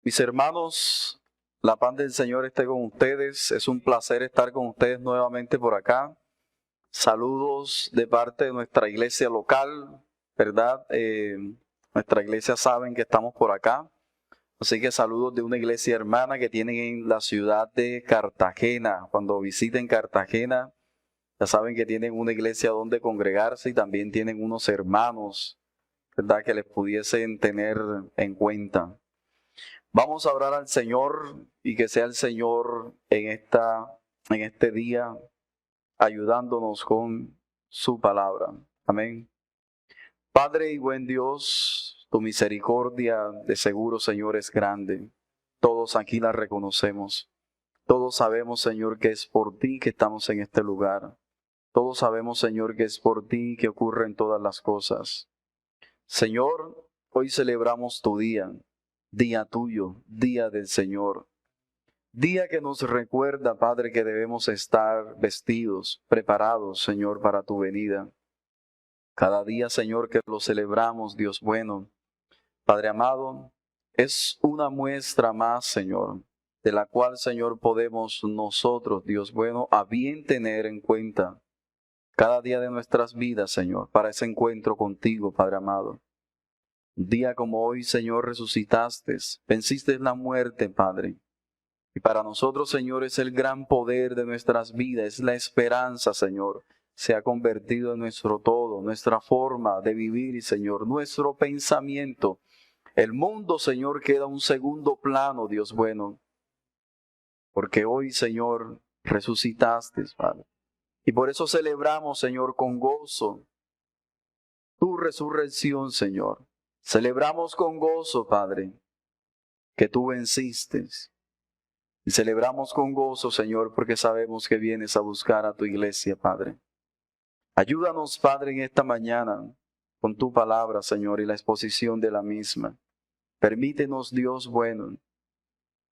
Mis hermanos, la paz del Señor esté con ustedes. Es un placer estar con ustedes nuevamente por acá. Saludos de parte de nuestra iglesia local, ¿verdad? Nuestra iglesia saben que estamos por acá. Así que saludos de una iglesia hermana que tienen en la ciudad de Cartagena. Cuando visiten Cartagena, ya saben que tienen una iglesia donde congregarse y también tienen unos hermanos, ¿verdad? Que les pudiesen tener en cuenta. Vamos a orar al Señor y que sea el Señor en este día ayudándonos con su palabra. Amén. Padre y buen Dios, tu misericordia de seguro, Señor, es grande. Todos aquí la reconocemos. Todos sabemos, Señor, que es por ti que estamos en este lugar. Todos sabemos, Señor, que es por ti que ocurren todas las cosas. Señor, hoy celebramos tu día. Día tuyo, día del Señor. Día que nos recuerda, Padre, que debemos estar vestidos, preparados, Señor, para tu venida. Cada día, Señor, que lo celebramos, Dios bueno, Padre amado, es una muestra más, Señor, de la cual, Señor, podemos nosotros, Dios bueno, a bien tener en cuenta cada día de nuestras vidas, Señor, para ese encuentro contigo, Padre amado. Un día como hoy, Señor, resucitaste, venciste la muerte, Padre. Y para nosotros, Señor, es el gran poder de nuestras vidas, es la esperanza, Señor. Se ha convertido en nuestro todo, nuestra forma de vivir, Señor, nuestro pensamiento. El mundo, Señor, queda un segundo plano, Dios bueno. Porque hoy, Señor, resucitaste, Padre. Y por eso celebramos, Señor, con gozo tu resurrección, Señor. Celebramos con gozo, Padre, que tú venciste. Y celebramos con gozo, Señor, porque sabemos que vienes a buscar a tu iglesia, Padre. Ayúdanos, Padre, en esta mañana con tu palabra, Señor, y la exposición de la misma. Permítenos, Dios bueno,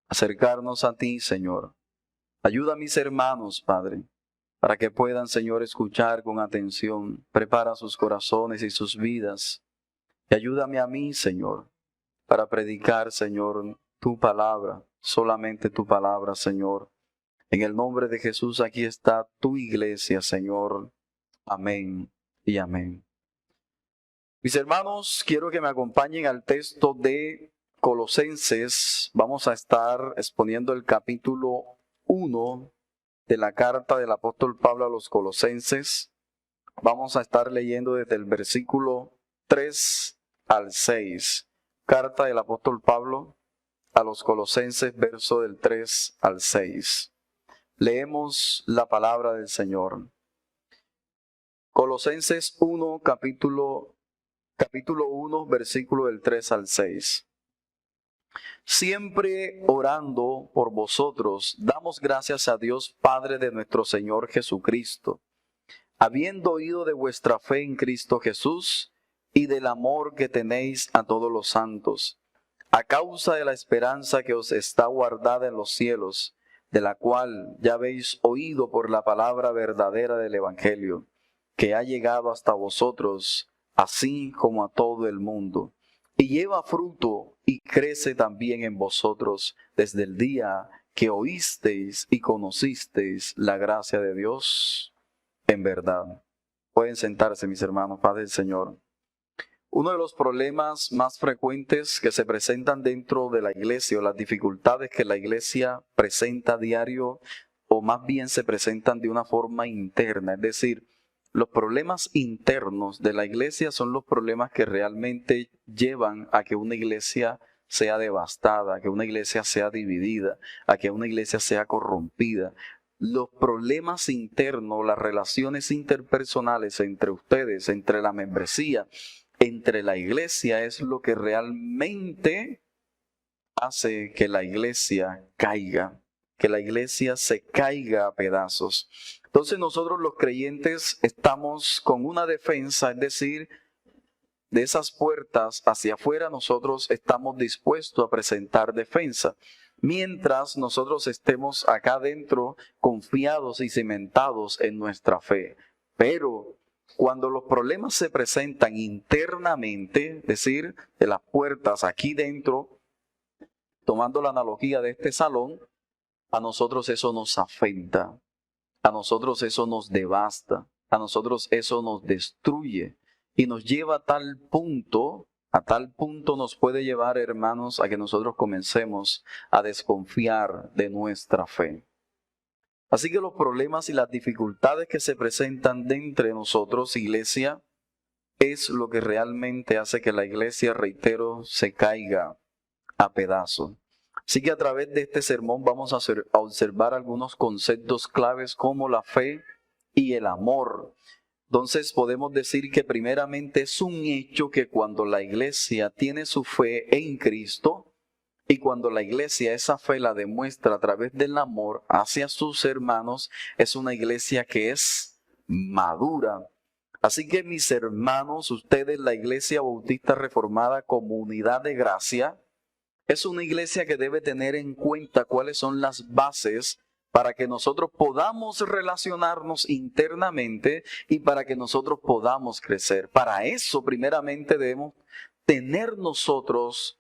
acercarnos a ti, Señor. Ayuda a mis hermanos, Padre, para que puedan, Señor, escuchar con atención. Prepara sus corazones y sus vidas. Y ayúdame a mí, Señor, para predicar, Señor, tu palabra, solamente tu palabra, Señor. En el nombre de Jesús, aquí está tu iglesia, Señor. Amén y amén. Mis hermanos, quiero que me acompañen al texto de Colosenses. Vamos a estar exponiendo el capítulo 1 de la carta del apóstol Pablo a los Colosenses. Vamos a estar leyendo desde el versículo 3 al 6. Carta del apóstol Pablo a los Colosenses, verso del 3 al 6. Leemos la palabra del Señor. Colosenses 1, capítulo 1, versículo del 3 al 6. Siempre orando por vosotros, damos gracias a Dios Padre de nuestro Señor Jesucristo, habiendo oído de vuestra fe en Cristo Jesús y del amor que tenéis a todos los santos, a causa de la esperanza que os está guardada en los cielos, de la cual ya habéis oído por la palabra verdadera del Evangelio, que ha llegado hasta vosotros, así como a todo el mundo, y lleva fruto y crece también en vosotros desde el día que oísteis y conocisteis la gracia de Dios en verdad. Pueden sentarse, mis hermanos, Padre del Señor. Uno de los problemas más frecuentes que se presentan dentro de la iglesia, o las dificultades que la iglesia presenta a diario, o más bien se presentan de una forma interna, es decir, los problemas internos de la iglesia son los problemas que realmente llevan a que una iglesia sea devastada, a que una iglesia sea dividida, a que una iglesia sea corrompida. Los problemas internos, las relaciones interpersonales entre ustedes, entre la membresía, entre la iglesia, es lo que realmente hace que la iglesia caiga, que la iglesia se caiga a pedazos. Entonces nosotros los creyentes estamos con una defensa, es decir, de esas puertas hacia afuera nosotros estamos dispuestos a presentar defensa. Mientras nosotros estemos acá adentro confiados y cimentados en nuestra fe. Pero cuando los problemas se presentan internamente, es decir, de las puertas aquí dentro, tomando la analogía de este salón, a nosotros eso nos afecta, a nosotros eso nos devasta, a nosotros eso nos destruye y nos lleva a tal punto nos puede llevar, hermanos, a que nosotros comencemos a desconfiar de nuestra fe. Así que los problemas y las dificultades que se presentan dentro de nosotros, iglesia, es lo que realmente hace que la iglesia, reitero, se caiga a pedazos. Así que a través de este sermón vamos a observar algunos conceptos claves como la fe y el amor. Entonces podemos decir que primeramente es un hecho que cuando la iglesia tiene su fe en Cristo, y cuando la iglesia esa fe la demuestra a través del amor hacia sus hermanos, es una iglesia que es madura. Así que mis hermanos, ustedes, la Iglesia Bautista Reformada Comunidad de Gracia, es una iglesia que debe tener en cuenta cuáles son las bases para que nosotros podamos relacionarnos internamente y para que nosotros podamos crecer. Para eso, primeramente, debemos tener nosotros,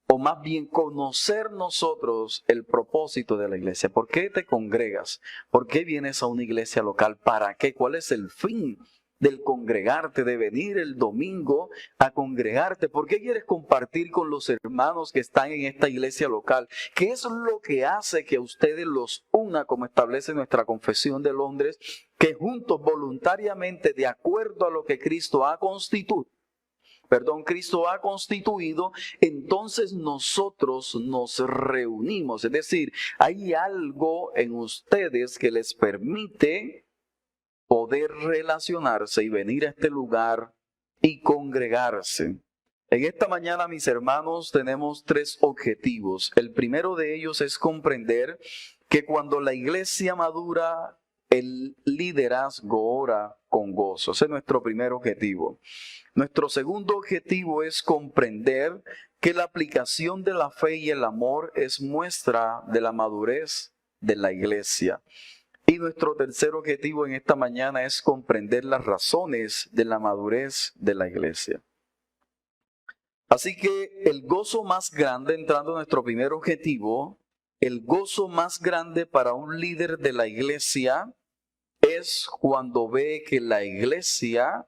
o más bien conocer nosotros el propósito de la iglesia. ¿Por qué te congregas? ¿Por qué vienes a una iglesia local? ¿Para qué? ¿Cuál es el fin del congregarte, de venir el domingo a congregarte? ¿Por qué quieres compartir con los hermanos que están en esta iglesia local? ¿Qué es lo que hace que ustedes los una, como establece nuestra Confesión de Londres, que juntos voluntariamente, de acuerdo a lo que Cristo ha constituido, entonces nosotros nos reunimos? Es decir, hay algo en ustedes que les permite poder relacionarse y venir a este lugar y congregarse. En esta mañana, mis hermanos, tenemos 3 objetivos. El primero de ellos es comprender que cuando la iglesia madura, el liderazgo ora con gozo. Ese es nuestro primer objetivo. Nuestro segundo objetivo es comprender que la aplicación de la fe y el amor es muestra de la madurez de la iglesia. Y nuestro tercer objetivo en esta mañana es comprender las razones de la madurez de la iglesia. Así que el gozo más grande, entrando a nuestro primer objetivo, el gozo más grande para un líder de la iglesia es cuando ve que la iglesia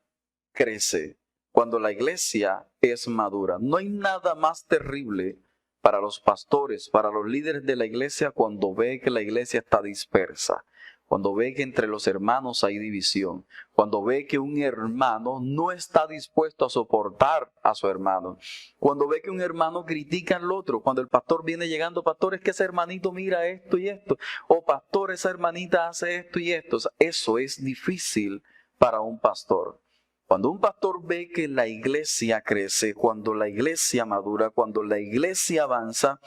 crece, cuando la iglesia es madura. No hay nada más terrible para los pastores, para los líderes de la iglesia, cuando ve que la iglesia está dispersa, cuando ve que entre los hermanos hay división, cuando ve que un hermano no está dispuesto a soportar a su hermano, cuando ve que un hermano critica al otro, cuando el pastor viene llegando: pastor, es que ese hermanito mira esto y esto, o pastor, esa hermanita hace esto y esto. O sea, eso es difícil para un pastor. Cuando un pastor ve que la iglesia crece, cuando la iglesia madura, cuando la iglesia avanza,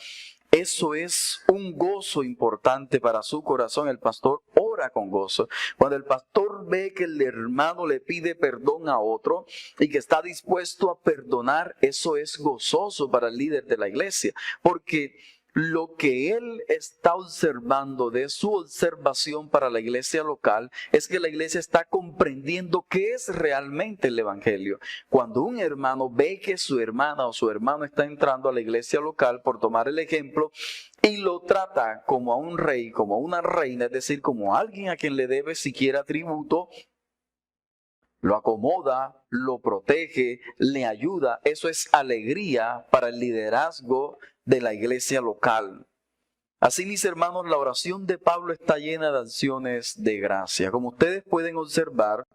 eso es un gozo importante para su corazón. El pastor ora con gozo. Cuando el pastor ve que el hermano le pide perdón a otro y que está dispuesto a perdonar, eso es gozoso para el líder de la iglesia, porque lo que él está observando de su observación para la iglesia local es que la iglesia está comprendiendo qué es realmente el evangelio. Cuando un hermano ve que su hermana o su hermano está entrando a la iglesia local, por tomar el ejemplo, y lo trata como a un rey, como a una reina, es decir, como a alguien a quien le debe siquiera tributo, lo acomoda, lo protege, le ayuda, eso es alegría para el liderazgo de la iglesia local. Así, mis hermanos, la oración de Pablo está llena de acciones de gracia. Como ustedes pueden observar,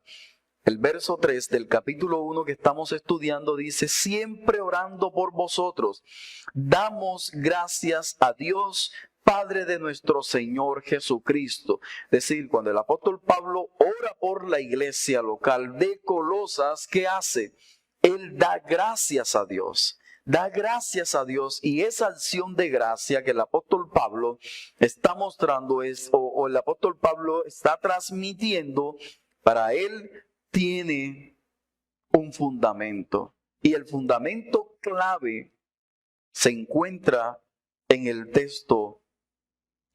el verso 3 del capítulo 1 que estamos estudiando dice: siempre orando por vosotros, damos gracias a Dios, Padre de nuestro Señor Jesucristo. Es decir, cuando el apóstol Pablo ora por la iglesia local de Colosas, ¿qué hace? Él da gracias a Dios. Da gracias a Dios, y esa acción de gracia que el apóstol Pablo está mostrando o el apóstol Pablo está transmitiendo, para él tiene un fundamento. Y el fundamento clave se encuentra en el texto,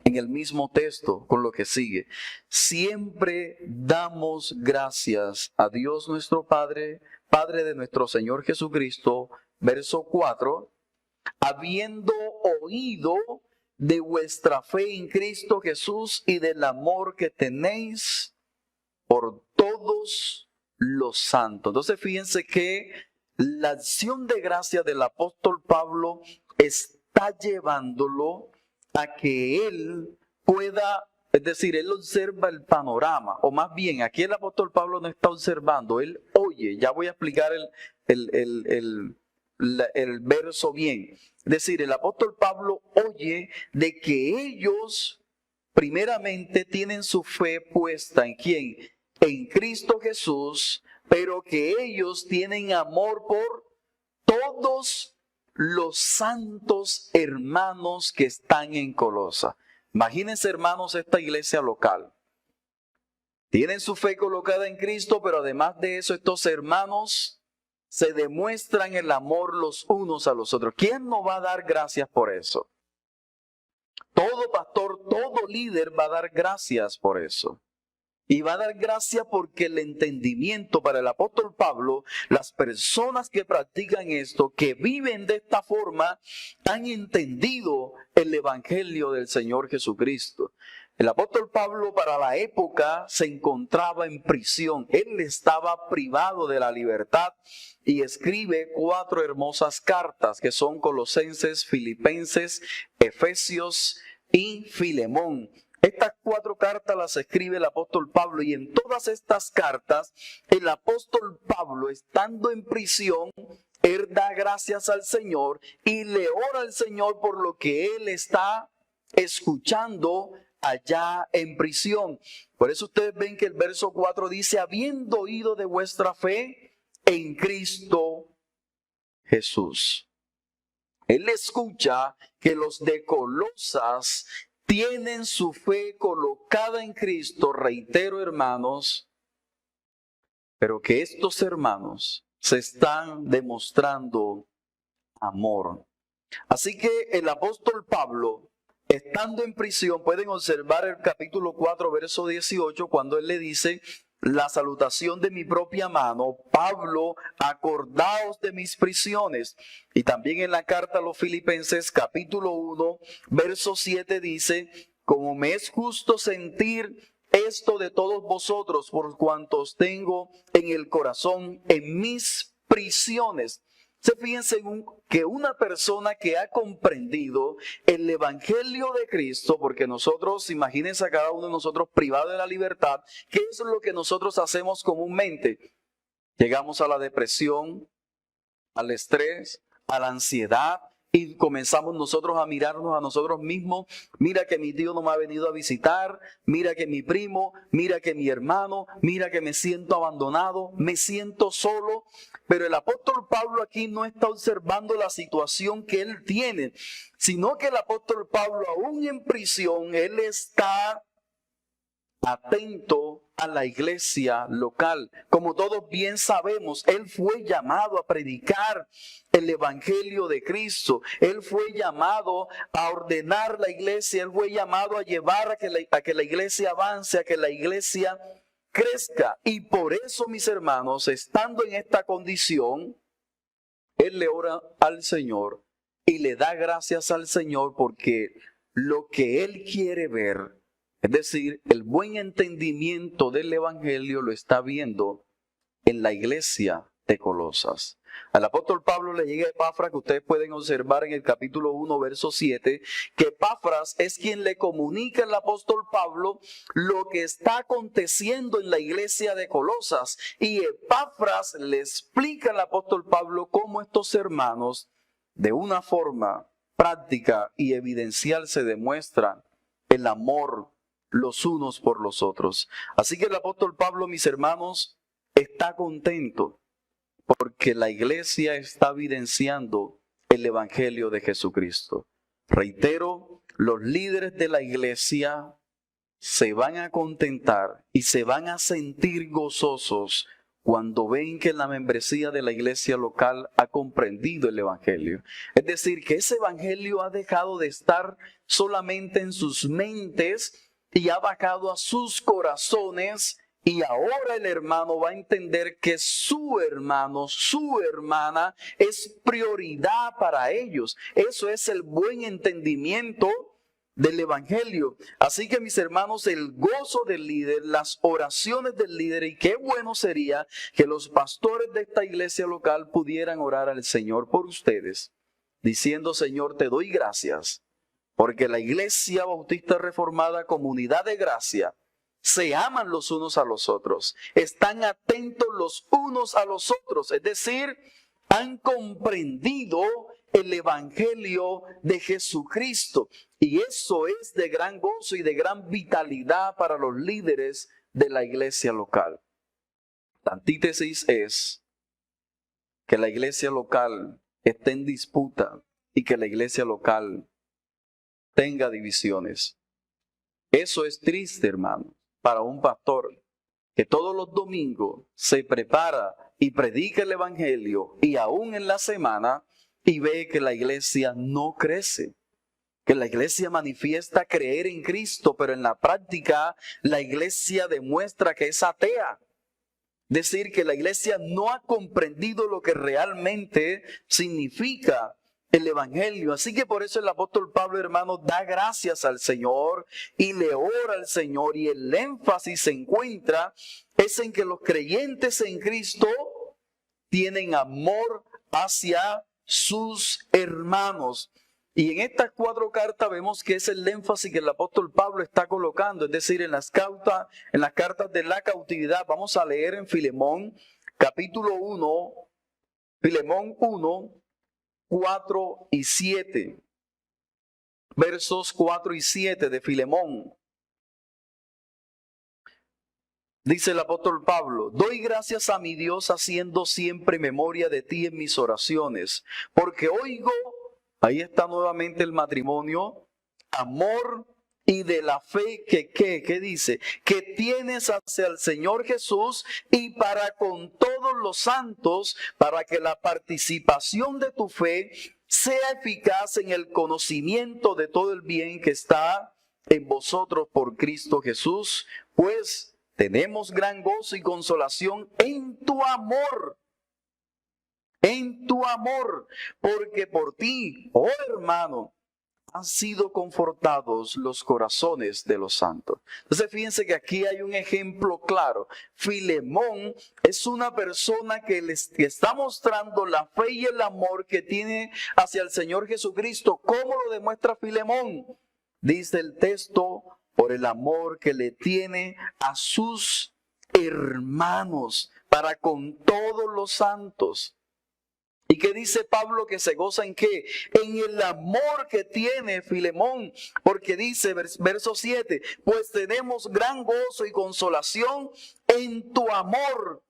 en el mismo texto con lo que sigue. Siempre damos gracias a Dios nuestro Padre, Padre de nuestro Señor Jesucristo. Verso 4, habiendo oído de vuestra fe en Cristo Jesús y del amor que tenéis por todos los santos. Entonces fíjense que la acción de gracia del apóstol Pablo está llevándolo a que él pueda, es decir, él observa el panorama, o más bien, aquí el apóstol Pablo no está observando, él oye. Ya voy a explicar el verso bien. Es decir, el apóstol Pablo oye de que ellos primeramente tienen su fe puesta ¿en quién? En Cristo Jesús, pero que ellos tienen amor por todos los santos hermanos que están en Colosa. Imagínense, hermanos, esta iglesia local. Tienen su fe colocada en Cristo, pero además de eso, estos hermanos se demuestran el amor los unos a los otros. ¿Quién no va a dar gracias por eso? Todo pastor, todo líder va a dar gracias por eso. Y va a dar gracias porque el entendimiento para el apóstol Pablo, las personas que practican esto, que viven de esta forma, han entendido el evangelio del Señor Jesucristo. El apóstol Pablo para la época se encontraba en prisión. Él estaba privado de la libertad y escribe 4 hermosas cartas que son Colosenses, Filipenses, Efesios y Filemón. Estas 4 cartas las escribe el apóstol Pablo, y en todas estas cartas el apóstol Pablo, estando en prisión, él da gracias al Señor y le ora al Señor por lo que él está escuchando allá en prisión. Por eso ustedes ven que el verso 4 dice, habiendo oído de vuestra fe en Cristo Jesús. Él escucha que los de Colosas tienen su fe colocada en Cristo, reitero, hermanos, pero que estos hermanos se están demostrando amor. Así que el apóstol Pablo, estando en prisión, pueden observar el capítulo 4, verso 18, cuando él le dice, la salutación de mi propia mano, Pablo, acordaos de mis prisiones. Y también en la carta a los Filipenses, capítulo 1, verso 7 dice, como me es justo sentir esto de todos vosotros, por cuantos tengo en el corazón en mis prisiones. Fíjense que una persona que ha comprendido el evangelio de Cristo, porque nosotros, imagínense a cada uno de nosotros privado de la libertad, ¿qué es lo que nosotros hacemos comúnmente? Llegamos a la depresión, al estrés, a la ansiedad, y comenzamos nosotros a mirarnos a nosotros mismos. Mira que mi tío no me ha venido a visitar, mira que mi primo, mira que mi hermano, mira que me siento abandonado, me siento solo. Pero el apóstol Pablo aquí no está observando la situación que él tiene, sino que el apóstol Pablo, aún en prisión, él está atento a la iglesia local. Como todos bien sabemos, él fue llamado a predicar el evangelio de Cristo. Él fue llamado a ordenar la iglesia. Él fue llamado a llevar a que la iglesia avance, a que la iglesia crezca. Y por eso, mis hermanos, estando en esta condición, él le ora al Señor y le da gracias al Señor porque lo que él quiere ver, es decir, el buen entendimiento del evangelio, lo está viendo en la iglesia de Colosas. Al apóstol Pablo le llega Epafras, que ustedes pueden observar en el capítulo 1, verso 7, que Epafras es quien le comunica al apóstol Pablo lo que está aconteciendo en la iglesia de Colosas. Y Epafras le explica al apóstol Pablo cómo estos hermanos, de una forma práctica y evidencial, se demuestran el amor los unos por los otros. Así que el apóstol Pablo, mis hermanos, está contento porque la iglesia está evidenciando el evangelio de Jesucristo. Reitero, los líderes de la iglesia se van a contentar y se van a sentir gozosos cuando ven que la membresía de la iglesia local ha comprendido el evangelio. Es decir, que ese evangelio ha dejado de estar solamente en sus mentes y ha bajado a sus corazones Y ahora el hermano va a entender que su hermano, su hermana es prioridad para ellos. Eso es el buen entendimiento del evangelio. Así que mis hermanos, el gozo del líder, las oraciones del líder, y qué bueno sería que los pastores de esta iglesia local pudieran orar al Señor por ustedes, diciendo: Señor, te doy gracias, porque la Iglesia Bautista Reformada, Comunidad de Gracia, se aman los unos a los otros, están atentos los unos a los otros, es decir, han comprendido el evangelio de Jesucristo. Y eso es de gran gozo y de gran vitalidad para los líderes de la iglesia local. La antítesis es que la iglesia local esté en disputa y que la iglesia local tenga divisiones. Eso es triste, hermano, para un pastor que todos los domingos se prepara y predica el evangelio, y aún en la semana, y ve que la iglesia no crece, que la iglesia manifiesta creer en Cristo, pero en la práctica la iglesia demuestra que es atea. Decir que la iglesia no ha comprendido lo que realmente significa el evangelio. Así que por eso el apóstol Pablo, hermano, da gracias al Señor y le ora al Señor, y el énfasis se encuentra es en que los creyentes en Cristo tienen amor hacia sus hermanos. Y en estas 4 cartas vemos que es el énfasis que el apóstol Pablo está colocando, es decir, en las cartas de la cautividad. Vamos a leer en Filemón, capítulo 1, Filemón 1, 4 y 7. Versos 4 y 7 de Filemón. Dice el apóstol Pablo: doy gracias a mi Dios haciendo siempre memoria de ti en mis oraciones, porque oigo, ahí está nuevamente el matrimonio, amor y de la fe que dice, que tienes hacia el Señor Jesús y para con todos los santos, para que la participación de tu fe sea eficaz en el conocimiento de todo el bien que está en vosotros por Cristo Jesús, pues tenemos gran gozo y consolación en tu amor, porque por ti, oh hermano, han sido confortados los corazones de los santos. Entonces fíjense que aquí hay un ejemplo claro. Filemón es una persona que está mostrando la fe y el amor que tiene hacia el Señor Jesucristo. ¿Cómo lo demuestra Filemón? Dice el texto: por el amor que le tiene a sus hermanos, para con todos los santos. ¿Y qué dice Pablo que se goza en qué? En el amor que tiene Filemón, porque dice, verso 7, pues tenemos gran gozo y consolación en tu amor,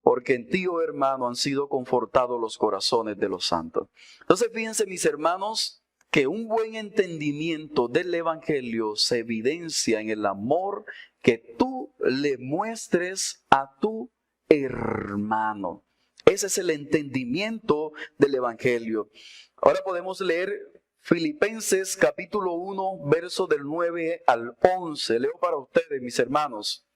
porque en ti, oh hermano, han sido confortados los corazones de los santos. Entonces fíjense, mis hermanos, que un buen entendimiento del evangelio se evidencia en el amor que tú le muestres a tu hermano. Ese es el entendimiento del evangelio. Ahora podemos leer Filipenses capítulo 1, verso del 9 al 11. Leo para ustedes, mis hermanos.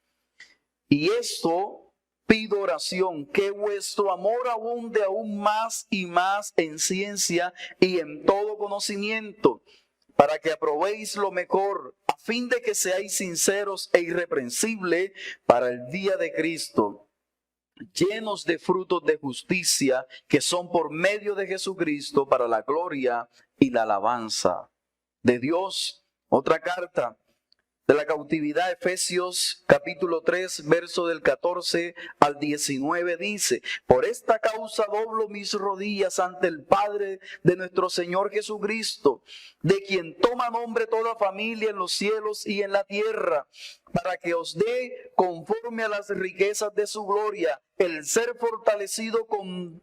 Y esto pido oración, que vuestro amor abunde aún más y más en ciencia y en todo conocimiento, para que aprobéis lo mejor, a fin de que seáis sinceros e irreprensibles para el día de Cristo, llenos de frutos de justicia que son por medio de Jesucristo para la gloria y la alabanza de Dios. Otra carta de la cautividad, Efesios capítulo 3, verso del 14 al 19 dice: por esta causa doblo mis rodillas ante el Padre de nuestro Señor Jesucristo, de quien toma nombre toda familia en los cielos y en la tierra, para que os dé, conforme a las riquezas de su gloria, el ser fortalecido con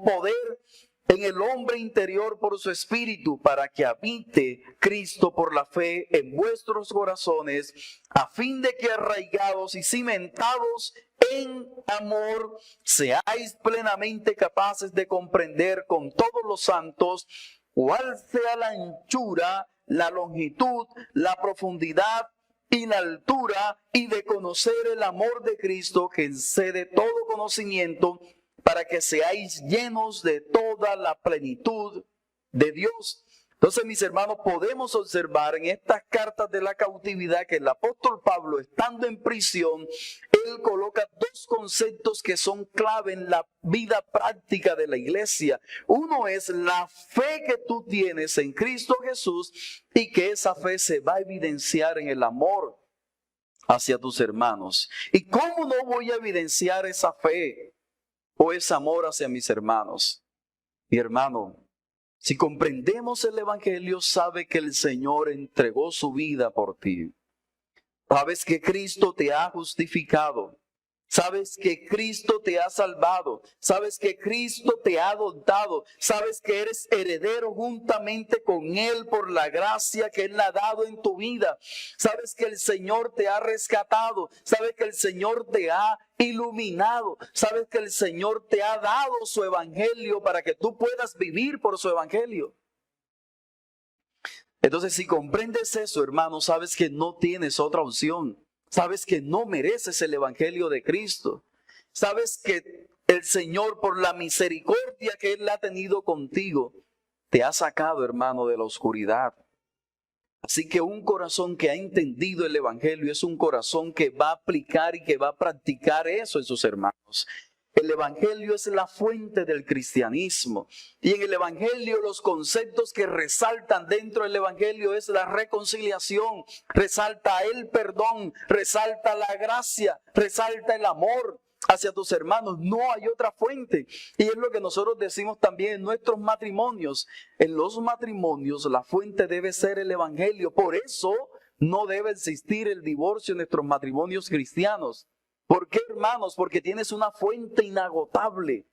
poder en el hombre interior por su espíritu, para que habite Cristo por la fe en vuestros corazones, a fin de que arraigados y cimentados en amor, seáis plenamente capaces de comprender con todos los santos cuál sea la anchura, la longitud, la profundidad y la altura y de conocer el amor de Cristo que excede todo conocimiento, para que seáis llenos de toda la plenitud de Dios. Entonces, mis hermanos, podemos observar en estas cartas de la cautividad que el apóstol Pablo, estando en prisión, él coloca dos conceptos que son clave en la vida práctica de la iglesia. Uno es la fe que tú tienes en Cristo Jesús y que esa fe se va a evidenciar en el amor hacia tus hermanos. ¿Y cómo no voy a evidenciar esa fe o ese amor hacia mis hermanos? Mi hermano, si comprendemos el Evangelio, sabe que el Señor entregó su vida por ti. Sabes que Cristo te ha justificado. Sabes que Cristo te ha salvado. Sabes que Cristo te ha adoptado. Sabes que eres heredero juntamente con Él por la gracia que Él ha dado en tu vida. Sabes que el Señor te ha rescatado. Sabes que el Señor te ha iluminado. Sabes que el Señor te ha dado su evangelio para que tú puedas vivir por su evangelio. Entonces, si comprendes eso, hermano, sabes que no tienes otra opción. Sabes que no mereces el evangelio de Cristo. Sabes que el Señor, por la misericordia que Él ha tenido contigo, te ha sacado, hermano, de la oscuridad. Así que un corazón que ha entendido el evangelio es un corazón que va a aplicar y que va a practicar eso en sus hermanos. El evangelio es la fuente del cristianismo. Y en el evangelio los conceptos que resaltan dentro del evangelio es la reconciliación, resalta el perdón, resalta la gracia, resalta el amor hacia tus hermanos. No hay otra fuente. Y es lo que nosotros decimos también en nuestros matrimonios. En los matrimonios la fuente debe ser el evangelio. Por eso no debe existir el divorcio en nuestros matrimonios cristianos. ¿Por qué, hermanos? Porque tienes una fuente inagotable.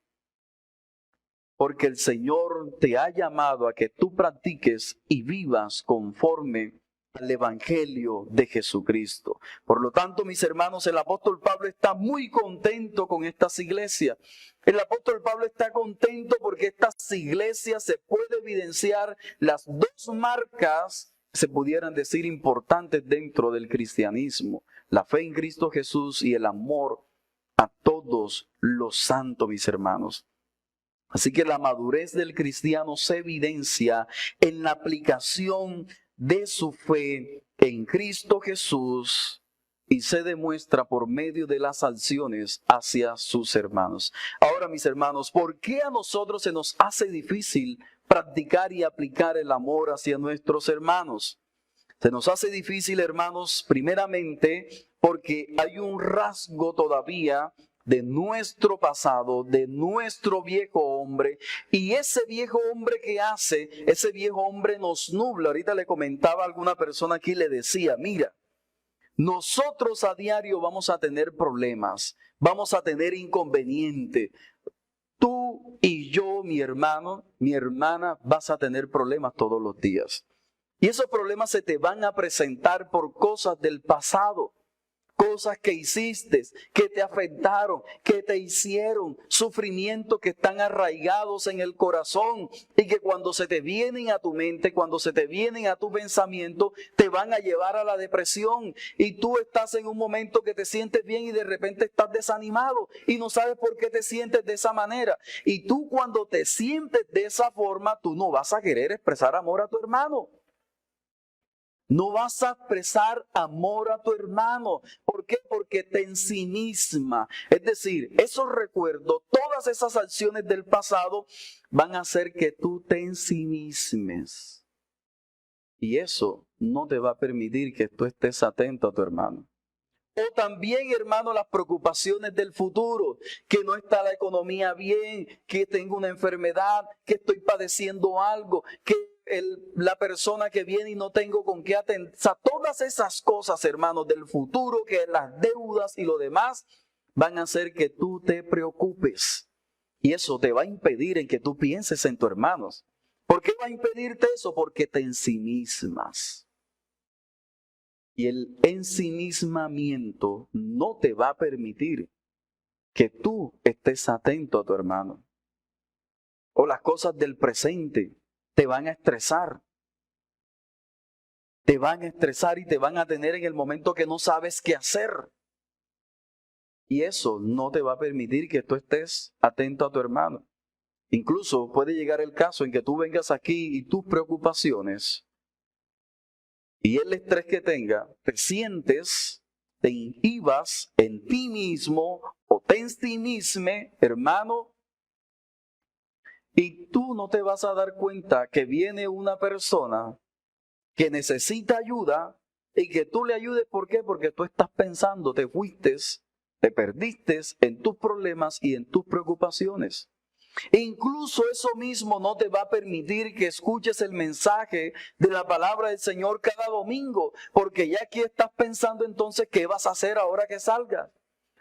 Porque el Señor te ha llamado a que tú practiques y vivas conforme al evangelio de Jesucristo. Por lo tanto, mis hermanos, el apóstol Pablo está muy contento con estas iglesias. El apóstol Pablo está contento porque estas iglesias se puede evidenciar las dos marcas, se pudieran decir, importantes dentro del cristianismo: la fe en Cristo Jesús y el amor a todos los santos, mis hermanos. Así que la madurez del cristiano se evidencia en la aplicación de su fe en Cristo Jesús y se demuestra por medio de las acciones hacia sus hermanos. Ahora, mis hermanos, ¿por qué a nosotros se nos hace difícil practicar y aplicar el amor hacia nuestros hermanos? Se nos hace difícil, hermanos, primeramente porque hay un rasgo todavía de nuestro pasado, de nuestro viejo hombre, y ese viejo hombre que hace, ese viejo hombre nos nubla. Ahorita le comentaba a alguna persona aquí, le decía, mira, nosotros a diario vamos a tener problemas, vamos a tener inconvenientes. Tú y yo, mi hermano, mi hermana, vas a tener problemas todos los días. Y esos problemas se te van a presentar por cosas del pasado, cosas que hiciste, que te afectaron, que te hicieron, sufrimientos que están arraigados en el corazón y que cuando se te vienen a tu mente, cuando se te vienen a tu pensamiento, te van a llevar a la depresión. Y tú estás en un momento que te sientes bien y de repente estás desanimado y no sabes por qué te sientes de esa manera. Y tú, cuando te sientes de esa forma, tú no vas a querer expresar amor a tu hermano. No vas a expresar amor a tu hermano. ¿Por qué? Porque te ensimisma. Es decir, esos recuerdos, todas esas acciones del pasado van a hacer que tú te ensimismes. Y eso no te va a permitir que tú estés atento a tu hermano. O también, hermano, las preocupaciones del futuro, que no está la economía bien, que tengo una enfermedad, que estoy padeciendo algo, que la persona que viene y no tengo con qué atender. O sea, todas esas cosas, hermanos, del futuro, que las deudas y lo demás, van a hacer que tú te preocupes. Y eso te va a impedir en que tú pienses en tus hermanos. ¿Por qué va a impedirte eso? Porque te ensimismas. Y el ensimismamiento no te va a permitir que tú estés atento a tu hermano. O las cosas del presente te van a estresar. te van a estresar y te van a tener en el momento que no sabes qué hacer. Y eso no te va a permitir que tú estés atento a tu hermano. Incluso puede llegar el caso en que tú vengas aquí y tus preocupaciones y el estrés que tenga, te sientes, te inhibas en ti mismo o te en ti mismo, hermano, y tú no te vas a dar cuenta que viene una persona que necesita ayuda y que tú le ayudes. ¿Por qué? Porque tú estás pensando, te fuiste, te perdiste en tus problemas y en tus preocupaciones. E incluso eso mismo no te va a permitir que escuches el mensaje de la palabra del Señor cada domingo, porque ya aquí estás pensando entonces qué vas a hacer ahora que salgas,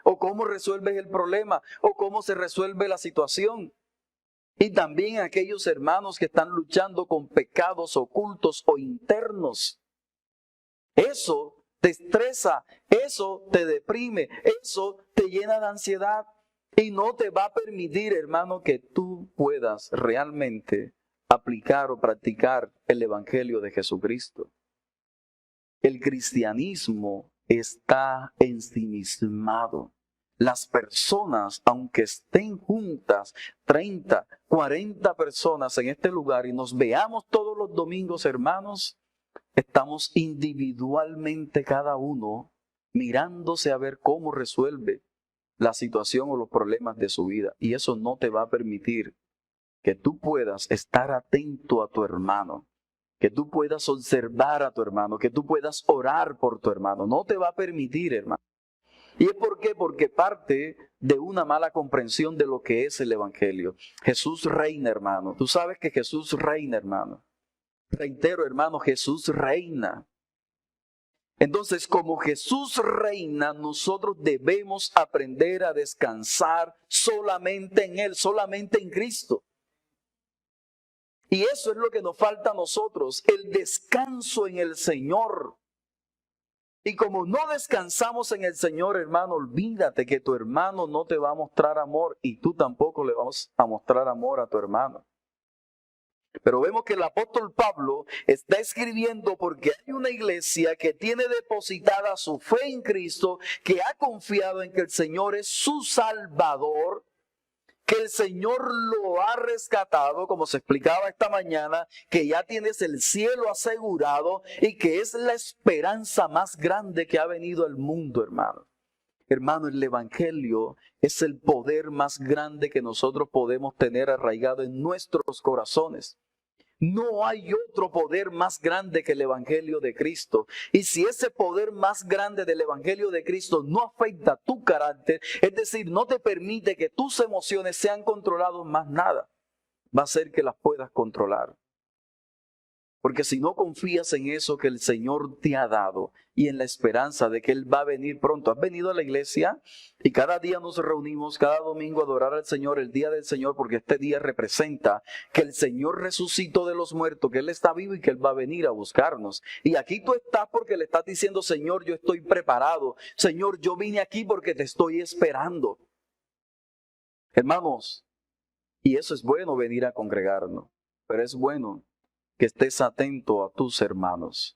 o cómo resuelves el problema, o cómo se resuelve la situación. Y también aquellos hermanos que están luchando con pecados ocultos o internos. Eso te estresa, eso te deprime, eso te llena de ansiedad. Y no te va a permitir, hermano, que tú puedas realmente aplicar o practicar el Evangelio de Jesucristo. El cristianismo está ensimismado. Las personas, aunque estén juntas, 30, 40 personas en este lugar y nos veamos todos los domingos, hermanos, estamos individualmente cada uno mirándose a ver cómo resuelve la situación o los problemas de su vida. Y eso no te va a permitir que tú puedas estar atento a tu hermano, que tú puedas observar a tu hermano, que tú puedas orar por tu hermano. No te va a permitir, hermano. ¿Y es por qué? Porque parte de una mala comprensión de lo que es el Evangelio. Jesús reina, hermano. Tú sabes que Jesús reina, hermano. Reitero, hermano, Jesús reina. Entonces, como Jesús reina, nosotros debemos aprender a descansar solamente en Él, solamente en Cristo. Y eso es lo que nos falta a nosotros, el descanso en el Señor. Y como no descansamos en el Señor, hermano, olvídate que tu hermano no te va a mostrar amor y tú tampoco le vas a mostrar amor a tu hermano. Pero vemos que el apóstol Pablo está escribiendo porque hay una iglesia que tiene depositada su fe en Cristo, que ha confiado en que el Señor es su Salvador, que el Señor lo ha rescatado, como se explicaba esta mañana, que ya tienes el cielo asegurado y que es la esperanza más grande que ha venido al mundo, hermano. Hermano, el Evangelio es el poder más grande que nosotros podemos tener arraigado en nuestros corazones. No hay otro poder más grande que el Evangelio de Cristo. Y si ese poder más grande del Evangelio de Cristo no afecta tu carácter, es decir, no te permite que tus emociones sean controladas, más nada va a hacer que las puedas controlar. Porque si no confías en eso que el Señor te ha dado y en la esperanza de que Él va a venir pronto. Has venido a la iglesia y cada día nos reunimos, cada domingo a adorar al Señor, el día del Señor, porque este día representa que el Señor resucitó de los muertos, que Él está vivo y que Él va a venir a buscarnos. Y aquí tú estás porque le estás diciendo, Señor, yo estoy preparado. Señor, yo vine aquí porque te estoy esperando. Hermanos, y eso es bueno venir a congregarnos, pero es bueno que estés atento a tus hermanos.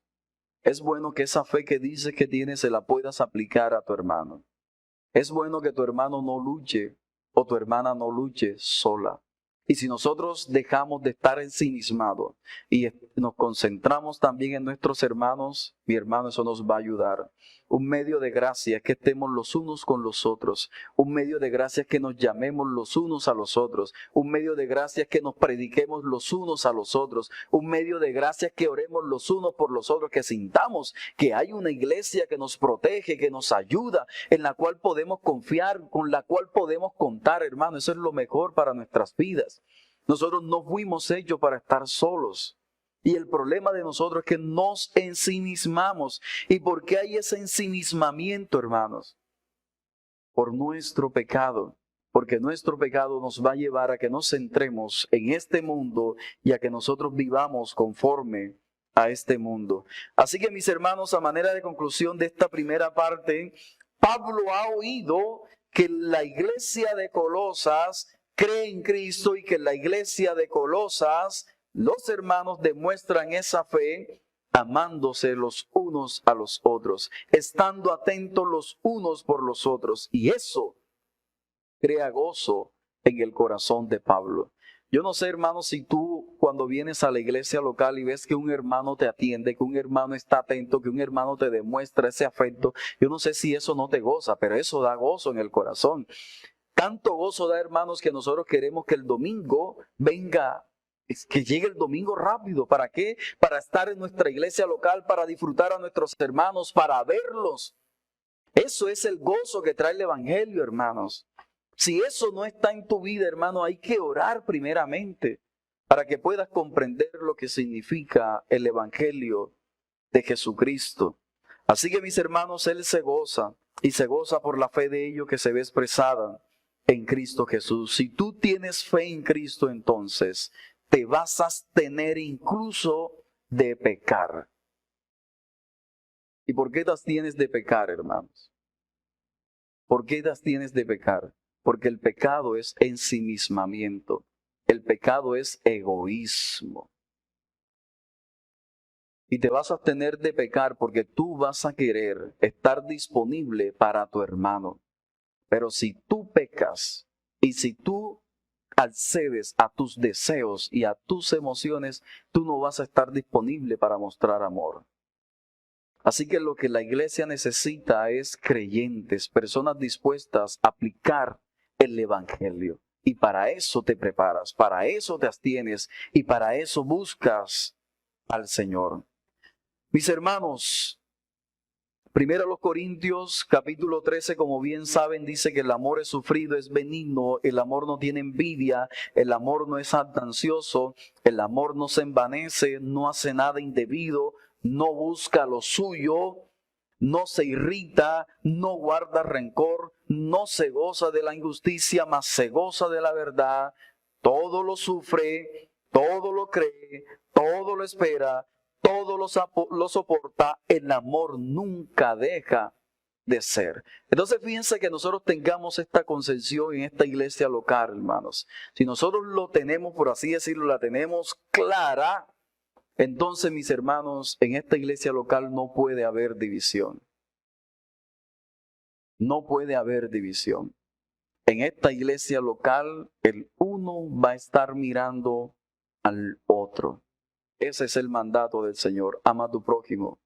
Es bueno que esa fe que dices que tienes se la puedas aplicar a tu hermano. Es bueno que tu hermano no luche o tu hermana no luche sola. Y si nosotros dejamos de estar ensimismados y nos concentramos también en nuestros hermanos, mi hermano, eso nos va a ayudar. Un medio de gracia es que estemos los unos con los otros. Un medio de gracia es que nos llamemos los unos a los otros. Un medio de gracia es que nos prediquemos los unos a los otros. Un medio de gracia es que oremos los unos por los otros, que sintamos que hay una iglesia que nos protege, que nos ayuda, en la cual podemos confiar, con la cual podemos contar, hermano. Eso es lo mejor para nuestras vidas. Nosotros no fuimos hechos para estar solos. Y el problema de nosotros es que nos ensimismamos. ¿Y por qué hay ese ensimismamiento, hermanos? Por nuestro pecado. Porque nuestro pecado nos va a llevar a que nos centremos en este mundo y a que nosotros vivamos conforme a este mundo. Así que, mis hermanos, a manera de conclusión de esta primera parte, Pablo ha oído que la iglesia de Colosas cree en Cristo y que la iglesia de Colosas, los hermanos demuestran esa fe amándose los unos a los otros, estando atentos los unos por los otros. Y eso crea gozo en el corazón de Pablo. Yo no sé, hermano, si tú cuando vienes a la iglesia local y ves que un hermano te atiende, que un hermano está atento, que un hermano te demuestra ese afecto, yo no sé si eso no te goza, pero eso da gozo en el corazón. Tanto gozo da, hermanos, que nosotros queremos que el domingo venga, que llegue el domingo rápido. ¿Para qué? Para estar en nuestra iglesia local, para disfrutar a nuestros hermanos, para verlos. Eso es el gozo que trae el evangelio, hermanos. Si eso no está en tu vida, hermano, hay que orar primeramente para que puedas comprender lo que significa el evangelio de Jesucristo. Así que, mis hermanos, Él se goza y se goza por la fe de ellos que se ve expresada en Cristo Jesús. Si tú tienes fe en Cristo, entonces te vas a abstener incluso de pecar. ¿Y por qué te abstienes de pecar, hermanos? ¿Por qué te abstienes de pecar? Porque el pecado es ensimismamiento. El pecado es egoísmo. Y te vas a abstener de pecar porque tú vas a querer estar disponible para tu hermano. Pero si tú pecas y si tú accedes a tus deseos y a tus emociones, tú no vas a estar disponible para mostrar amor. Así que lo que la iglesia necesita es creyentes, personas dispuestas a aplicar el evangelio. Y para eso te preparas, para eso te abstienes y para eso buscas al Señor. Mis hermanos, 1 Corintios capítulo 13, como bien saben, dice que el amor es sufrido, es benigno, el amor no tiene envidia, el amor no es jactancioso, el amor no se envanece, no hace nada indebido, no busca lo suyo, no se irrita, no guarda rencor, no se goza de la injusticia, mas se goza de la verdad. Todo lo sufre, todo lo cree, todo lo espera, todo lo soporta. El amor nunca deja de ser. Entonces fíjense que nosotros tengamos esta concepción en esta iglesia local, hermanos. Si nosotros lo tenemos, por así decirlo, la tenemos clara, entonces, mis hermanos, en esta iglesia local no puede haber división. No puede haber división. En esta iglesia local, el uno va a estar mirando al otro. Ese es el mandato del Señor. Ama a tu prójimo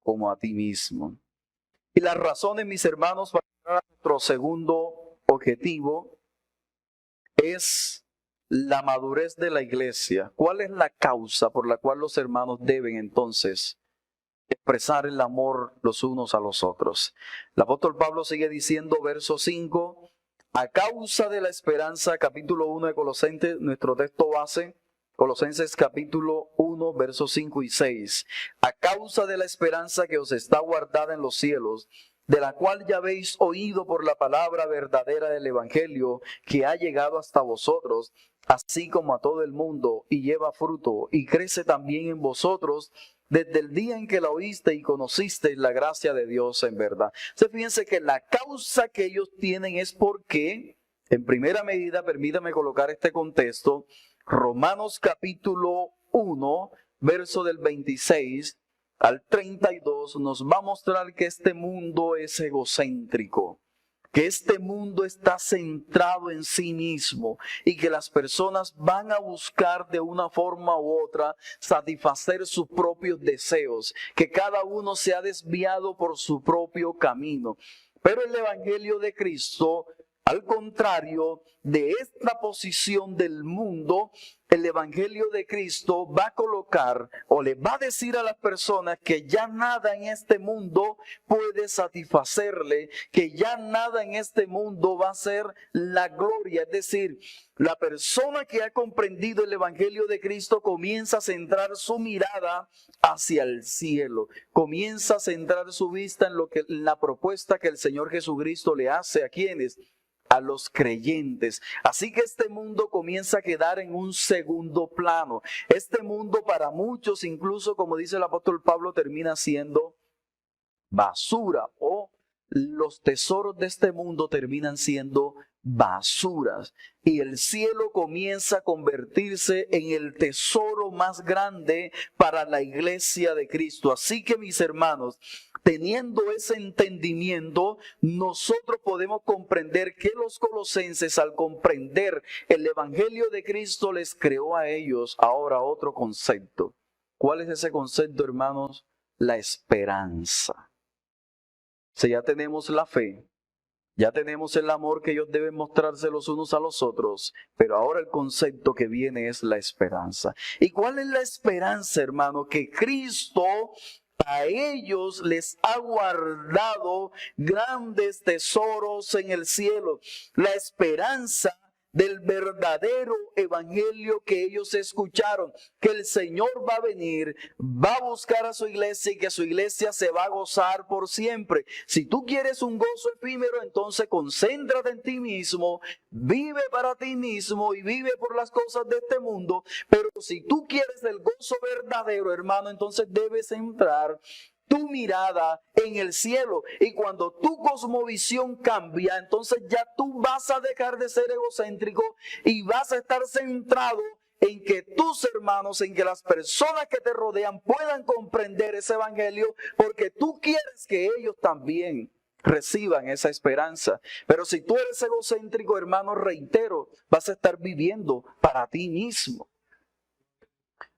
como a ti mismo. Y las razones, mis hermanos, para nuestro segundo objetivo es la madurez de la iglesia. ¿Cuál es la causa por la cual los hermanos deben entonces expresar el amor los unos a los otros? El apóstol Pablo sigue diciendo, verso 5, a causa de la esperanza, capítulo 1 de Colosenses, nuestro texto base, Colosenses capítulo 1, versos 5 y 6. A causa de la esperanza que os está guardada en los cielos, de la cual ya habéis oído por la palabra verdadera del evangelio, que ha llegado hasta vosotros, así como a todo el mundo, y lleva fruto, y crece también en vosotros, desde el día en que la oíste y conocisteis la gracia de Dios en verdad. Entonces fíjense que la causa que ellos tienen es porque, en primera medida, permítame colocar este contexto, Romanos capítulo 1, verso del 26 al 32, nos va a mostrar que este mundo es egocéntrico, que este mundo está centrado en sí mismo y que las personas van a buscar de una forma u otra satisfacer sus propios deseos, que cada uno se ha desviado por su propio camino. Pero el evangelio de Cristo, al contrario de esta posición del mundo, el evangelio de Cristo va a colocar o le va a decir a las personas que ya nada en este mundo puede satisfacerle, que ya nada en este mundo va a ser la gloria. Es decir, la persona que ha comprendido el evangelio de Cristo comienza a centrar su mirada hacia el cielo, comienza a centrar su vista en la propuesta que el Señor Jesucristo le hace a quienes, a los creyentes. Así que este mundo comienza a quedar en un segundo plano. Este mundo para muchos, incluso como dice el apóstol Pablo, termina siendo basura, o los tesoros de este mundo terminan siendo basuras. Y el cielo comienza a convertirse en el tesoro más grande para la iglesia de Cristo. Así que, mis hermanos, teniendo ese entendimiento, nosotros podemos comprender que los colosenses, al comprender el evangelio de Cristo, les creó a ellos ahora otro concepto. ¿Cuál es ese concepto, hermanos? La esperanza. Si ya tenemos la fe, ya tenemos el amor que ellos deben mostrarse los unos a los otros, pero ahora el concepto que viene es la esperanza. ¿Y cuál es la esperanza, hermano? Que Cristo a ellos les ha guardado grandes tesoros en el cielo. La esperanza del verdadero evangelio que ellos escucharon, que el Señor va a venir, va a buscar a su iglesia y que su iglesia se va a gozar por siempre. Si tú quieres un gozo efímero, entonces concéntrate en ti mismo, vive para ti mismo y vive por las cosas de este mundo. Pero si tú quieres el gozo verdadero, hermano, entonces debes entrar tu mirada en el cielo, y cuando tu cosmovisión cambia, entonces ya tú vas a dejar de ser egocéntrico y vas a estar centrado en que tus hermanos, en que las personas que te rodean puedan comprender ese evangelio, porque tú quieres que ellos también reciban esa esperanza. Pero si tú eres egocéntrico, hermano, reitero, vas a estar viviendo para ti mismo.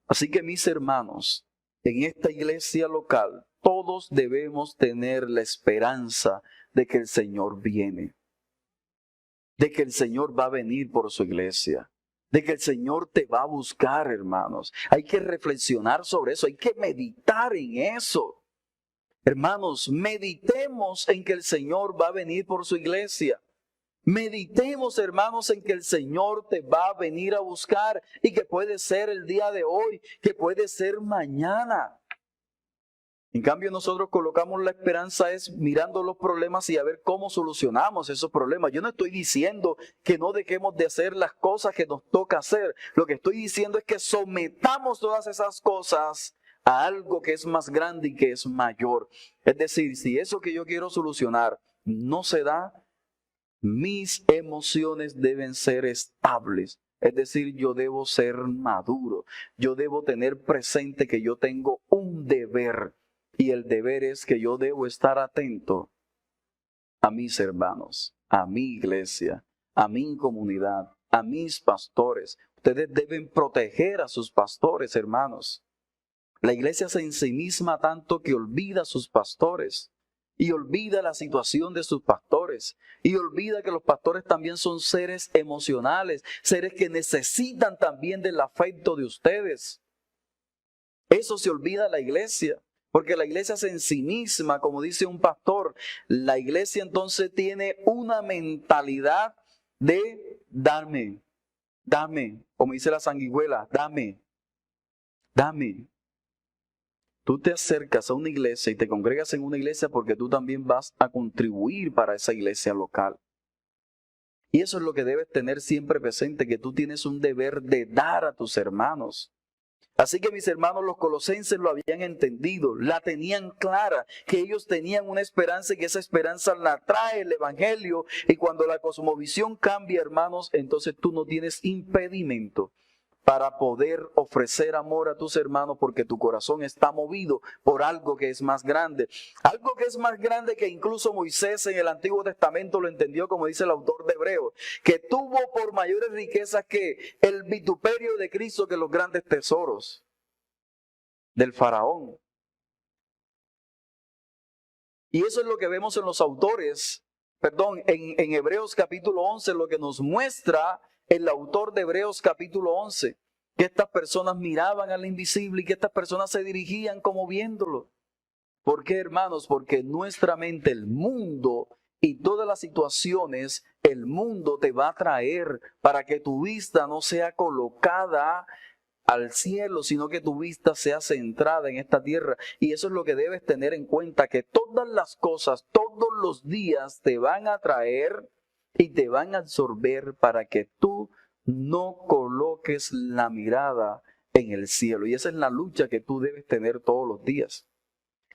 Así que, mis hermanos, en esta iglesia local, todos debemos tener la esperanza de que el Señor viene, de que el Señor va a venir por su iglesia, de que el Señor te va a buscar, hermanos. Hay que reflexionar sobre eso, hay que meditar en eso. Hermanos, meditemos en que el Señor va a venir por su iglesia. Meditemos, hermanos, en que el Señor te va a venir a buscar y que puede ser el día de hoy, que puede ser mañana. En cambio, nosotros colocamos la esperanza es mirando los problemas y a ver cómo solucionamos esos problemas. Yo no estoy diciendo que no dejemos de hacer las cosas que nos toca hacer. Lo que estoy diciendo es que sometamos todas esas cosas a algo que es más grande y que es mayor. Es decir, si eso que yo quiero solucionar no se da, mis emociones deben ser estables. Es decir, yo debo ser maduro. Yo debo tener presente que yo tengo un deber. Y el deber es que yo debo estar atento a mis hermanos, a mi iglesia, a mi comunidad, a mis pastores. Ustedes deben proteger a sus pastores, hermanos. La iglesia se ensimisma tanto que olvida a sus pastores y olvida la situación de sus pastores y olvida que los pastores también son seres emocionales, seres que necesitan también del afecto de ustedes. Eso se olvida la iglesia. Porque la iglesia se ensimisma, como dice un pastor. La iglesia entonces tiene una mentalidad de dame, como dice la sanguijuela, dame. Tú te acercas a una iglesia y te congregas en una iglesia porque tú también vas a contribuir para esa iglesia local. Y eso es lo que debes tener siempre presente, que tú tienes un deber de dar a tus hermanos. Así que, mis hermanos, los colosenses lo habían entendido, la tenían clara, que ellos tenían una esperanza y que esa esperanza la trae el evangelio. Y cuando la cosmovisión cambia, hermanos, entonces tú no tienes impedimento para poder ofrecer amor a tus hermanos, porque tu corazón está movido por algo que es más grande. Algo que es más grande que incluso Moisés en el Antiguo Testamento lo entendió, como dice el autor de Hebreos, que tuvo por mayores riquezas que el vituperio de Cristo, que los grandes tesoros del faraón. Y eso es lo que vemos en los autores, en Hebreos capítulo 11, lo que nos muestra el autor de Hebreos capítulo 11, que estas personas miraban al invisible y que estas personas se dirigían como viéndolo. ¿Por qué, hermanos? Porque nuestra mente, el mundo y todas las situaciones, el mundo te va a traer para que tu vista no sea colocada al cielo, sino que tu vista sea centrada en esta tierra. Y eso es lo que debes tener en cuenta, que todas las cosas, todos los días te van a traer y te van a absorber para que tú no coloques la mirada en el cielo. Y esa es la lucha que tú debes tener todos los días.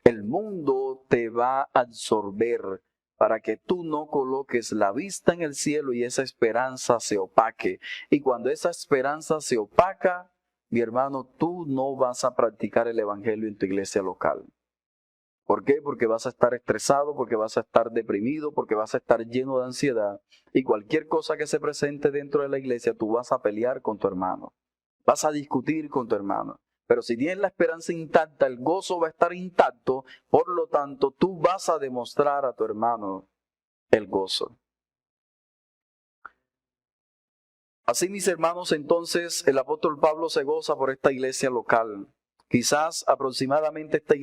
El mundo te va a absorber para que tú no coloques la vista en el cielo y esa esperanza se opaque. Y cuando esa esperanza se opaca, mi hermano, tú no vas a practicar el evangelio en tu iglesia local. ¿Por qué? Porque vas a estar estresado, porque vas a estar deprimido, porque vas a estar lleno de ansiedad. Y cualquier cosa que se presente dentro de la iglesia, tú vas a pelear con tu hermano. Vas a discutir con tu hermano. Pero si tienes la esperanza intacta, el gozo va a estar intacto. Por lo tanto, tú vas a demostrar a tu hermano el gozo. Así, mis hermanos, entonces el apóstol Pablo se goza por esta iglesia local. Quizás aproximadamente esta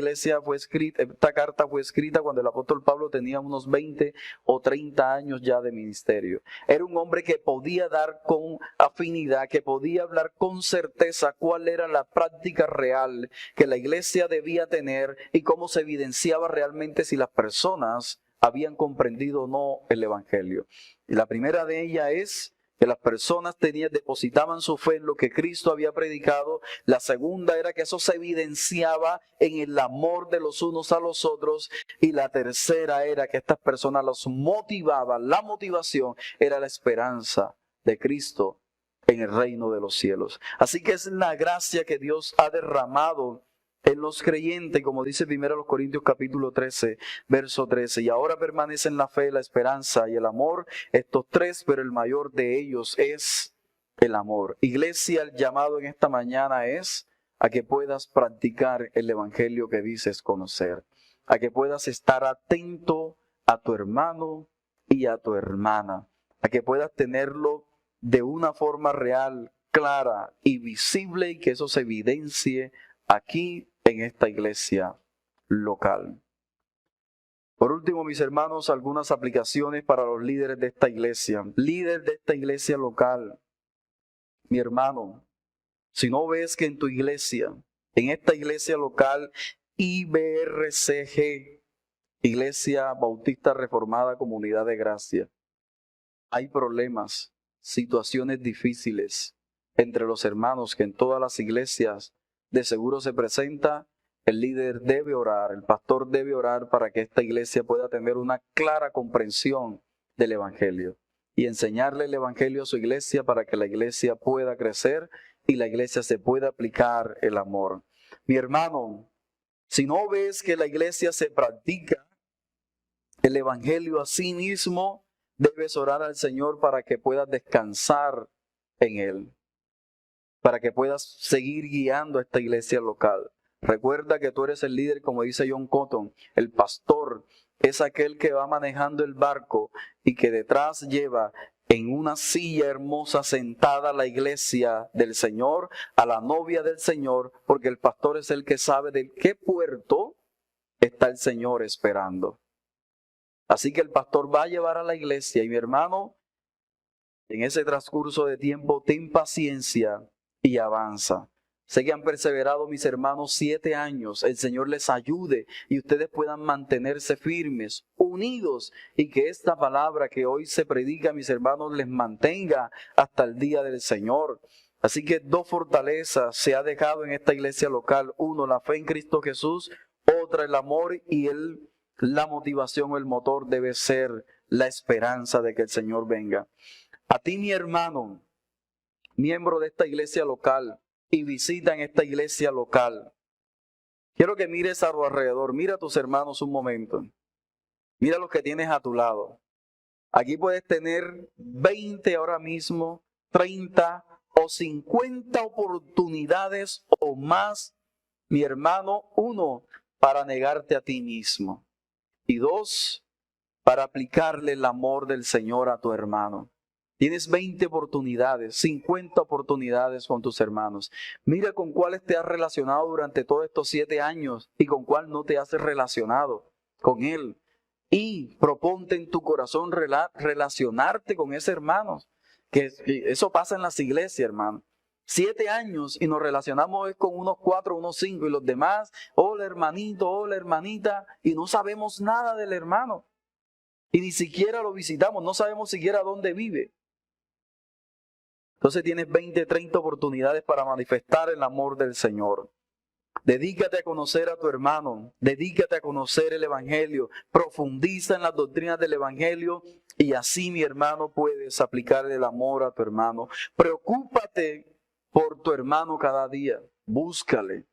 carta fue escrita cuando el apóstol Pablo tenía unos 20 o 30 años ya de ministerio. Era un hombre que podía dar con afinidad, que podía hablar con certeza cuál era la práctica real que la iglesia debía tener y cómo se evidenciaba realmente si las personas habían comprendido o no el evangelio. Y la primera de ellas es que las personas depositaban su fe en lo que Cristo había predicado. La segunda era que eso se evidenciaba en el amor de los unos a los otros. Y la tercera era que estas personas los motivaban. La motivación era la esperanza de Cristo en el reino de los cielos. Así que es la gracia que Dios ha derramado en los creyentes, como dice 1 Corintios capítulo 13, verso 13. Y ahora permanecen la fe, la esperanza y el amor, estos tres, pero el mayor de ellos es el amor. Iglesia, el llamado en esta mañana es a que puedas practicar el evangelio que dices conocer, a que puedas estar atento a tu hermano y a tu hermana, a que puedas tenerlo de una forma real, clara y visible, y que eso se evidencie aquí en esta iglesia local. Por último, mis hermanos, algunas aplicaciones para los líderes de esta iglesia. Líder de esta iglesia local, mi hermano, si no ves que en tu iglesia, en esta iglesia local, IBRCG, Iglesia Bautista Reformada Comunidad de Gracia, hay problemas, situaciones difíciles entre los hermanos que en todas las iglesias de seguro se presenta, el líder debe orar, el pastor debe orar para que esta iglesia pueda tener una clara comprensión del evangelio y enseñarle el evangelio a su iglesia para que la iglesia pueda crecer y la iglesia se pueda aplicar el amor. Mi hermano, si no ves que la iglesia se practica el evangelio a sí mismo, debes orar al Señor para que puedas descansar en Él, para que puedas seguir guiando a esta iglesia local. Recuerda que tú eres el líder, como dice John Cotton. El pastor es aquel que va manejando el barco y que detrás lleva en una silla hermosa sentada a la iglesia del Señor, a la novia del Señor, porque el pastor es el que sabe de qué puerto está el Señor esperando. Así que el pastor va a llevar a la iglesia, y mi hermano, en ese transcurso de tiempo, ten paciencia y avanza. Sé que han perseverado mis hermanos 7 años. El Señor les ayude y ustedes puedan mantenerse firmes, unidos, y que esta palabra que hoy se predica, mis hermanos, les mantenga hasta el día del Señor. Así que 2 fortalezas se ha dejado en esta iglesia local. 1, la fe en Cristo Jesús. Otra, el amor, y la motivación o el motor debe ser la esperanza de que el Señor venga. A ti, mi hermano, miembro de esta iglesia local y visita en esta iglesia local, quiero que mires a tu alrededor. Mira a tus hermanos un momento. Mira los que tienes a tu lado. Aquí puedes tener 20 ahora mismo, 30 o 50 oportunidades o más, mi hermano. 1, para negarte a ti mismo. Y 2, para aplicarle el amor del Señor a tu hermano. Tienes 20 oportunidades, 50 oportunidades con tus hermanos. Mira con cuáles te has relacionado durante todos estos 7 años y con cuál no te has relacionado con él. Y proponte en tu corazón relacionarte con ese hermano. Que eso pasa en las iglesias, hermano. 7 años y nos relacionamos con unos 4, unos 5, y los demás, hola hermanito, hola hermanita, y no sabemos nada del hermano. Y ni siquiera lo visitamos, no sabemos siquiera dónde vive. Entonces tienes 20, 30 oportunidades para manifestar el amor del Señor. Dedícate a conocer a tu hermano, dedícate a conocer el Evangelio, profundiza en las doctrinas del Evangelio y así, mi hermano, puedes aplicar el amor a tu hermano. Preocúpate por tu hermano cada día, búscale,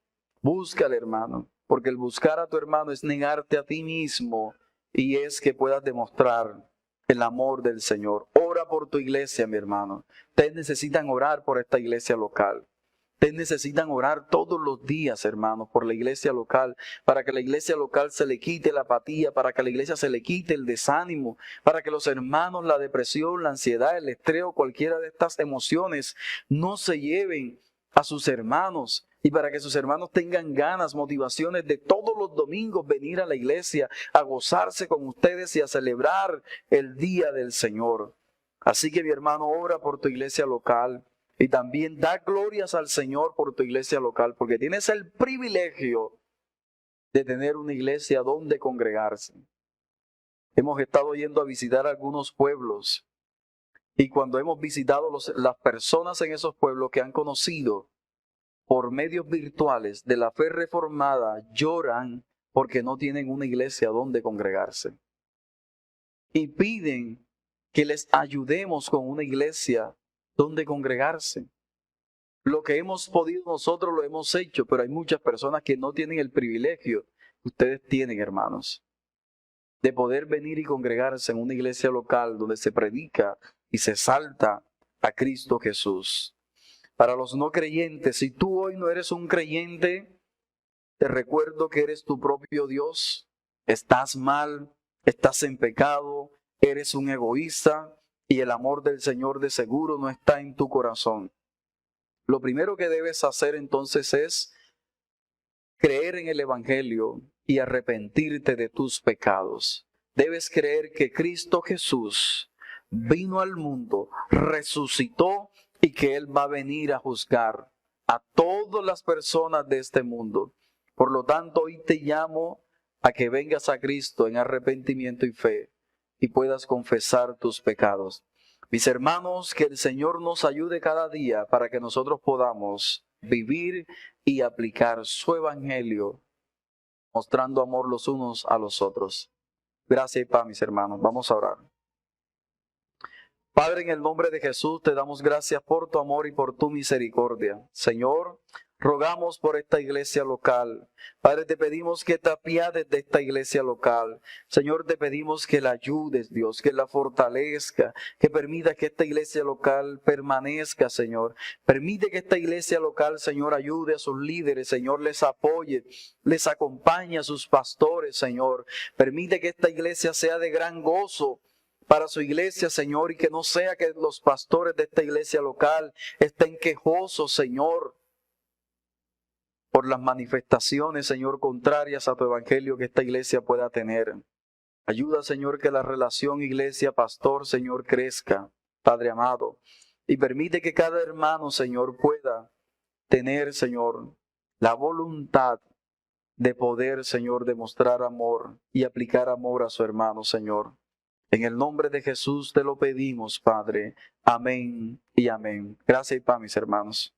hermano, porque el buscar a tu hermano es negarte a ti mismo y es que puedas demostrar el amor del Señor. Ora por tu iglesia, mi hermano. Ustedes necesitan orar por esta iglesia local. Ustedes necesitan orar todos los días, hermanos, por la iglesia local, para que la iglesia local se le quite la apatía, para que a la iglesia se le quite el desánimo, para que los hermanos, la depresión, la ansiedad, el estrés, cualquiera de estas emociones no se lleven a sus hermanos y para que sus hermanos tengan ganas, motivaciones de todos los domingos venir a la iglesia, a gozarse con ustedes y a celebrar el día del Señor. Así que, mi hermano, ora por tu iglesia local. Y también da glorias al Señor por tu iglesia local, porque tienes el privilegio de tener una iglesia donde congregarse. Hemos estado yendo a visitar algunos pueblos y cuando hemos visitado las personas en esos pueblos que han conocido por medios virtuales de la fe reformada, lloran porque no tienen una iglesia donde congregarse. Y piden que les ayudemos con una iglesia donde congregarse. Lo que hemos podido nosotros lo hemos hecho, pero hay muchas personas que no tienen el privilegio que ustedes tienen, hermanos, de poder venir y congregarse en una iglesia local donde se predica y se exalta a Cristo Jesús. Para los no creyentes, si tú hoy no eres un creyente, te recuerdo que eres tu propio Dios, estás mal, estás en pecado, eres un egoísta y el amor del Señor de seguro no está en tu corazón. Lo primero que debes hacer entonces es creer en el Evangelio y arrepentirte de tus pecados. Debes creer que Cristo Jesús vino al mundo, resucitó y que Él va a venir a juzgar a todas las personas de este mundo. Por lo tanto, hoy te llamo a que vengas a Cristo en arrepentimiento y fe y puedas confesar tus pecados. Mis hermanos, que el Señor nos ayude cada día para que nosotros podamos vivir y aplicar su evangelio, mostrando amor los unos a los otros. Gracias y paz, mis hermanos. Vamos a orar. Padre, en el nombre de Jesús te damos gracias por tu amor y por tu misericordia. Señor, rogamos por esta iglesia local. Padre, te pedimos que te apiades de esta iglesia local. Señor, te pedimos que la ayudes, Dios, que la fortalezca, que permita que esta iglesia local permanezca, Señor. Permite que esta iglesia local, Señor, ayude a sus líderes, Señor, les apoye, les acompañe a sus pastores, Señor. Permite que esta iglesia sea de gran gozo para su iglesia, Señor, y que no sea que los pastores de esta iglesia local estén quejosos, Señor, por las manifestaciones, Señor, contrarias a tu evangelio que esta iglesia pueda tener. Ayuda, Señor, que la relación iglesia-pastor, Señor, crezca, Padre amado, y permite que cada hermano, Señor, pueda tener, Señor, la voluntad de poder, Señor, demostrar amor y aplicar amor a su hermano, Señor. En el nombre de Jesús te lo pedimos, Padre. Amén y amén. Gracias y paz, mis hermanos.